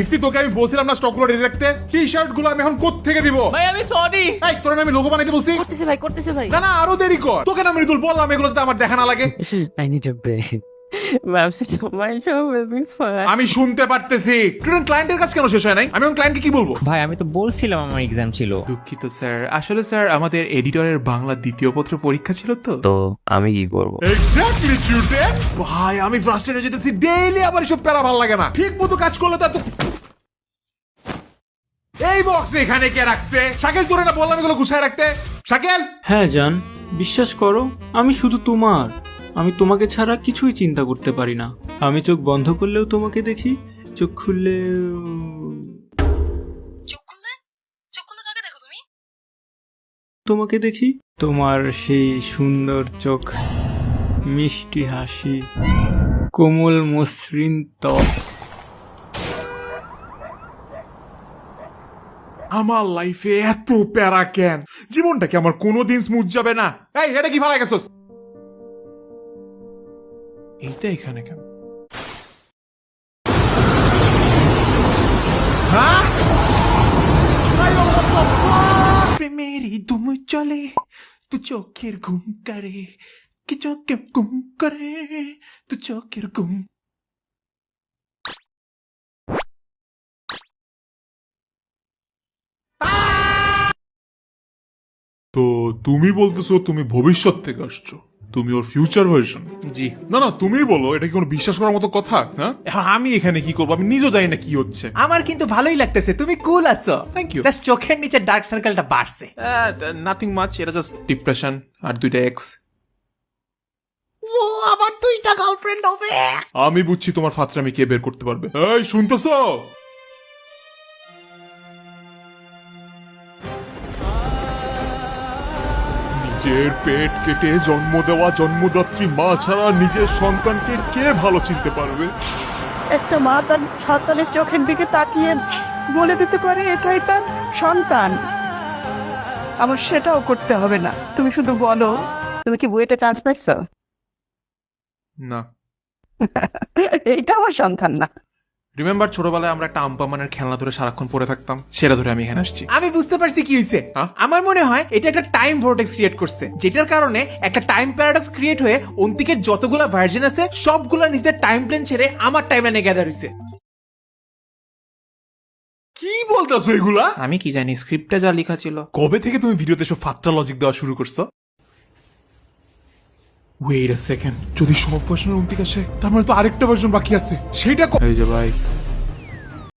ইফতি তোকে আমি বলছিলাম না স্টকগুলো রেডি রাখতে, টি শার্ট গুলো আমি এখন কোত্থেকে দিব? ভাই আমি সরি। এই তোর আমি লোগো বানাইতে বলছি। করতেছে ভাই। না না আরো দেরি কর, তোকে না মৃদুল বললাম এগুলো যাতে আমার দেখা না লাগে। I need a break. My show will be fun. আমি শুনতে পারতেছি। স্টুডেন্ট ক্লায়েন্টের কাজ কেন শেষ হয় নাই? আমি ক্লায়েন্টকে কি বলবো? ভাই আমি তো বলছিলাম আমার এক্সাম ছিল। দুঃখিত স্যার, আসলে স্যার আমাদের এডিটরের বাংলা দ্বিতীয় পত্র পরীক্ষা ছিল তো। তো আমি কি করব? Exactly student. ভাই আমি ফ্রাস্ট্রেট হয়ে যেতেছি, ডেইলি আবার এসব প্যারা ভালো লাগে না। ঠিক মতো কাজ করলে তো এই বক্স এখানে কে রাখছে? শাকিল তোরে না বললাম এগুলো গুছায় রাখতে? শাকিল হ্যাঁ জান, বিশ্বাস করো আমি শুধু তোমার। আমি তোমাকে ছাড়া কিছুই চিন্তা করতে পারি না। আমি চোখ বন্ধ করলেও তোমাকে দেখি, চোখ খুললেও। চোখ খুলে কাকে দেখো তুমি? তোমাকে দেখি। তোমার সেই সুন্দর চোখ, মিষ্টি হাসি, কোমল মসৃণ ত্বক। আমার লাইফে এত প্যারা কেন? জীবনটা কি আমার কোনোদিন স্মুথ যাবে না? এই এটা কি ফালা গেছস? এইটা এখানে কেন? হ্যাঁ? প্রেমেরই দুম চলে, তু চোখের ঘুম করে, কি চোখে ঘুম করে, তু চোখের ঘুম। তো তুমি বলতেছো তুমি ভবিষ্যৎ থেকে আসছো, তুমি ওর ফিউচার ভার্সন? জি। না না তুমি বলো, এটা কি কোনো বিশ্বাস করার মতো কথা? হ্যাঁ এখন আমি এখানে কি করবো? আমি নিজেও জানি না কি হচ্ছে। আমার কিন্তু ভালোই লাগতেছে, তুমি কুল আছো। Thank you. জাস্ট চোখের নিচে ডার্ক সার্কেলটা বাড়ছে। নাথিং মাচ, এটা জাস্ট ডিপ্রেশন আর দুইটা এক্স। ও আবার দুইটা গার্লফ্রেন্ড হবে। আমি বুঝছি তোমার ফাত্রামি কে বের করতে পারবে। এই শুনতেছো? নিজের পেট কেটে জন্ম দেওয়া জন্মদাত্রী মা ছাড়া নিজের সন্তানকে কে ভালো চিনতে পারবে? একটা মা তার সন্তানের চোখের দিকে তাকিয়ে বলে দিতে পারে এটাই তার সন্তান। আমার সেটাও করতে হবে না, তুমি শুধু বলো তুমি কি বুয়েটে চান্স পাইছ? না। এইটা আমার সন্তান না। রিমেম্বার ছোটবেলায় আমরা একটা আম্পামানের খেলনা ধরে সারাক্ষণ পড়ে থাকতাম, সেটা ধরে আমি এখানে আসছি। আমি বুঝতে পারছি কি হয়েছে। হ্যাঁ? আমার মনে হয় এটা একটা টাইম ভোর্টেক্স ক্রিয়েট করছে, যেটার কারণে একটা টাইম প্যারাডক্স ক্রিয়েট হয়ে অন্তিকের যতগুলা ভার্জন আছে সবগুলা নিজের টাইম প্লেন ছেড়ে আমার টাইমলাইনে গ্যাদার হইছে। কি বলতেছো এগুলা? আমি কি জানি, স্ক্রিপ্টে যা লেখা ছিল। কবে থেকে তুমি ভিডিওতে সব ফাত্রা লজিক দেওয়া শুরু করছো? ওয়েট আ সেকেন্ড, যদি সব ভার্সনের অন্তিক আসে তার মানে তো আরেকটা ভার্সন বাকি আছে, সেটা এই যে ভাই